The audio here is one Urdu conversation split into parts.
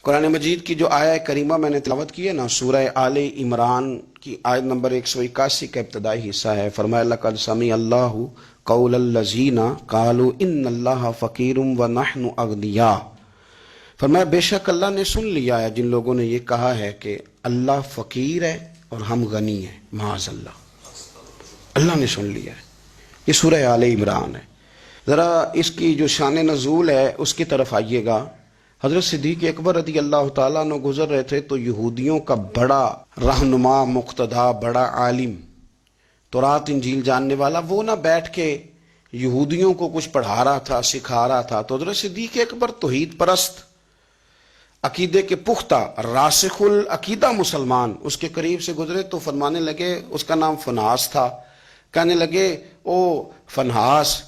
قرآن مجید کی جو آیہ کریمہ میں نے تلاوت کی ہے نا، سورہ آل عمران کی آیت نمبر 181 کا ابتدائی حصہ ہے۔ فرمایا لقد سمع اللہ قول الذین قالوا ان اللہ فقیر ونحن اغنیاء۔ فرمایا بے شک اللہ نے سن لیا ہے جن لوگوں نے یہ کہا ہے کہ اللہ فقیر ہے اور ہم غنی ہیں، معاذ اللہ۔ اللہ نے سن لیا ہے۔ یہ سورہ آل عمران ہے۔ ذرا اس کی جو شان نزول ہے اس کی طرف آئیے گا۔ حضرت صدیق اکبر رضی اللہ تعالیٰ عنہ گزر رہے تھے تو یہودیوں کا بڑا رہنما، مقتدا، بڑا عالم، تورات انجیل جاننے والا، وہ نہ بیٹھ کے یہودیوں کو کچھ پڑھا رہا تھا، سکھا رہا تھا۔ تو حضرت صدیق اکبر توحید پرست، عقیدے کے پختہ، راسخ العقیدہ مسلمان اس کے قریب سے گزرے تو فرمانے لگے، اس کا نام فنحاس تھا، کہنے لگے او فنحاس،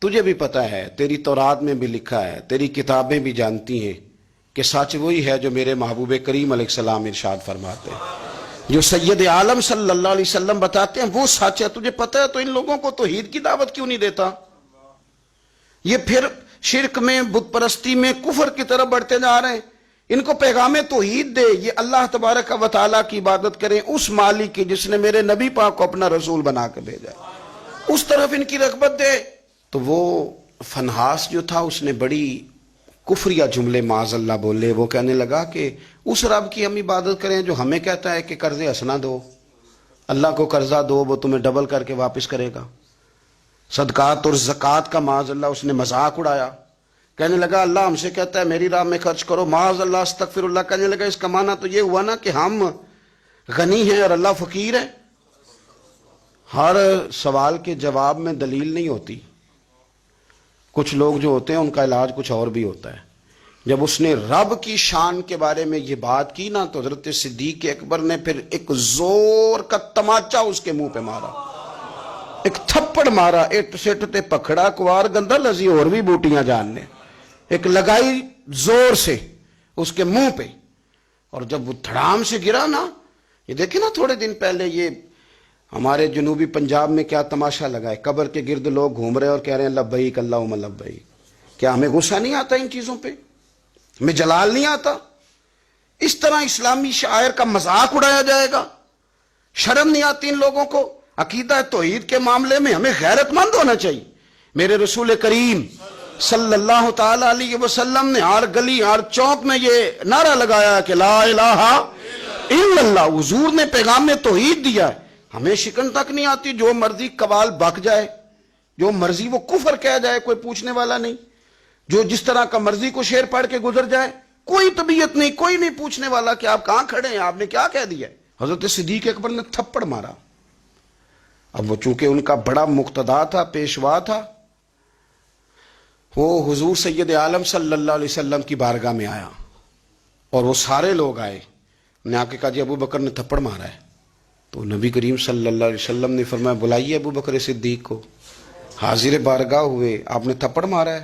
تجھے بھی پتہ ہے، تیری تورات میں بھی لکھا ہے، تیری کتابیں بھی جانتی ہیں کہ سچ وہی ہے جو میرے محبوب کریم علیہ السلام ارشاد فرماتے ہیں، جو سید عالم صلی اللہ علیہ وسلم بتاتے ہیں وہ سچ ہے، تجھے پتہ ہے، تو ان لوگوں کو توحید کی دعوت کیوں نہیں دیتا؟ یہ پھر شرک میں، بت پرستی میں، کفر کی طرف بڑھتے جا رہے ہیں۔ ان کو پیغام توحید دے، یہ اللہ تبارک و تعالیٰ کی عبادت کریں، اس مالک کی جس نے میرے نبی پاک کو اپنا رسول بنا کے بھیجا، اس طرف ان کی رغبت دے۔ تو وہ فنحاس جو تھا اس نے بڑی کفریہ جملے معاذ اللہ بولے۔ وہ کہنے لگا کہ اس رب کی ہم عبادت کریں جو ہمیں کہتا ہے کہ قرض حسنہ دو، اللہ کو قرضہ دو، وہ تمہیں ڈبل کر کے واپس کرے گا۔ صدقات اور زکوٰۃ کا معاذ اللہ اس نے مذاق اڑایا، کہنے لگا اللہ ہم سے کہتا ہے میری راہ میں خرچ کرو، معاذ اللہ استغفر اللہ۔ کہنے لگا اس کا معنی تو یہ ہوا نا کہ ہم غنی ہیں اور اللہ فقیر ہے۔ ہر سوال کے جواب میں دلیل نہیں ہوتی، کچھ لوگ جو ہوتے ہیں ان کا علاج کچھ اور بھی ہوتا ہے۔ جب اس نے رب کی شان کے بارے میں یہ بات کی نا تو حضرت صدیق اکبر نے پھر ایک زور کا تماچا اس کے منہ پہ مارا، ایک تھپڑ مارا، اٹ سٹ تے پکھڑا کوار گندہ لذی اور بھی بوٹیاں جاننے، ایک لگائی زور سے اس کے منہ پہ۔ اور جب وہ دھڑام سے گرا نا، یہ دیکھیں نا تھوڑے دن پہلے یہ ہمارے جنوبی پنجاب میں کیا تماشا لگا ہے، قبر کے گرد لوگ گھوم رہے اور کہہ رہے ہیں لبیک اللہم لبیک۔ کیا ہمیں غصہ نہیں آتا ان چیزوں پہ؟ ہمیں جلال نہیں آتا؟ اس طرح اسلامی شاعر کا مذاق اڑایا جائے گا؟ شرم نہیں آتی ان لوگوں کو؟ عقیدہ توحید کے معاملے میں ہمیں غیرت مند ہونا چاہیے۔ میرے رسول کریم صلی اللہ تعالی علیہ وسلم نے ہر گلی ہر چوک میں یہ نعرہ لگایا کہ لا الہ الا اللہ۔ حضور نے پیغام توحید دیا ہے، ہمیں شکن تک نہیں آتی، جو مرضی قوال بک جائے، جو مرضی وہ کفر کہہ جائے، کوئی پوچھنے والا نہیں، جو جس طرح کا مرضی کو شعر پڑھ کے گزر جائے، کوئی طبیعت نہیں، کوئی نہیں پوچھنے والا کہ آپ کہاں کھڑے ہیں، آپ نے کیا کہہ دیا ہے۔ حضرت صدیق اکبر نے تھپڑ مارا۔ اب وہ چونکہ ان کا بڑا مقتدا تھا، پیشوا تھا، وہ حضور سید عالم صلی اللہ علیہ وسلم کی بارگاہ میں آیا اور وہ سارے لوگ آئے، نے آ کے کہا جی ابو بکر نے تھپڑ مارا ہے۔ تو نبی کریم صلی اللہ علیہ وسلم نے فرمایا بلائیے ابو بکر صدیق کو۔ حاضر بارگاہ ہوئے، آپ نے تھپڑ مارا ہے؟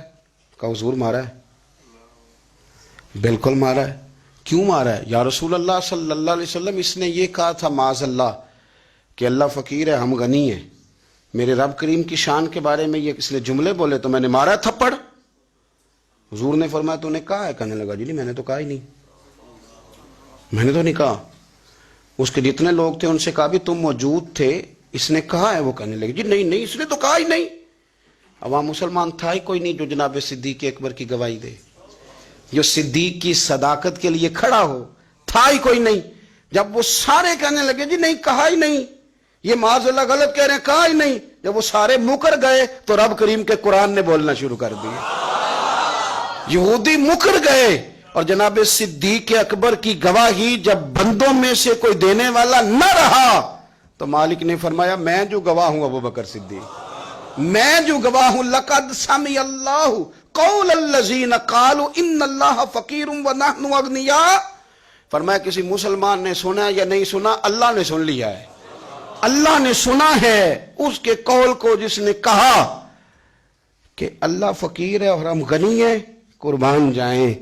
کہا حضور مارا ہے۔ بالکل مارا ہے۔ کیوں مارا ہے؟ یا رسول اللہ صلی اللہ علیہ وسلم اس نے یہ کہا تھا معاذ اللہ کہ اللہ فقیر ہے ہم غنی ہیں، میرے رب کریم کی شان کے بارے میں یہ اس نے جملے بولے تو میں نے مارا ہے تھپڑ۔ حضور نے فرمایا تو نے کہا ہے؟ کہنے لگا جی نہیں میں نے تو کہا ہی نہیں، میں نے تو نہیں کہا۔ اس کے جتنے لوگ تھے ان سے کہا بھی تم موجود تھے، اس نے کہا ہے؟ وہ کہنے لگے جی نہیں نہیں اس نے تو کہا ہی نہیں۔ عوام مسلمان تھا ہی کوئی نہیں جو جناب صدیق اکبر کی گواہی دے، جو صدیق کی صداقت کے لیے کھڑا ہو، تھا ہی کوئی نہیں۔ جب وہ سارے کہنے لگے جی نہیں کہا ہی نہیں، یہ معاذ اللہ غلط کہہ رہے ہیں، کہا ہی نہیں، جب وہ سارے مکر گئے تو رب کریم کے قرآن نے بولنا شروع کر دیا۔ یہودی مکر گئے اور جناب صدیق اکبر کی گواہی جب بندوں میں سے کوئی دینے والا نہ رہا تو مالک نے فرمایا میں جو گواہ ہوں ابو بکر صدیق، میں جو گواہ ہوں لقد سمع اللہ قول الذین قالوا ان اللہ فقیر ونحن اغنیاء۔ فرمایا کسی مسلمان نے سنا یا نہیں سنا، اللہ نے سن لیا ہے، اللہ نے سنا ہے اس کے قول کو جس نے کہا کہ اللہ فقیر ہے اور ہم غنی ہیں، قربان جائیں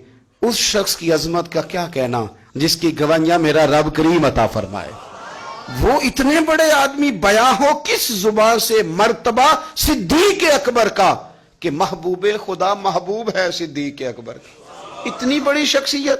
اس شخص کی عظمت کا کیا کہنا جس کی گواہیاں میرا رب کریم عطا فرمائے۔ وہ اتنے بڑے آدمی بیاں ہو کس زبان سے مرتبہ صدیق اکبر کا کہ محبوب خدا محبوب ہے صدیق اکبر کا، اتنی بڑی شخصیت۔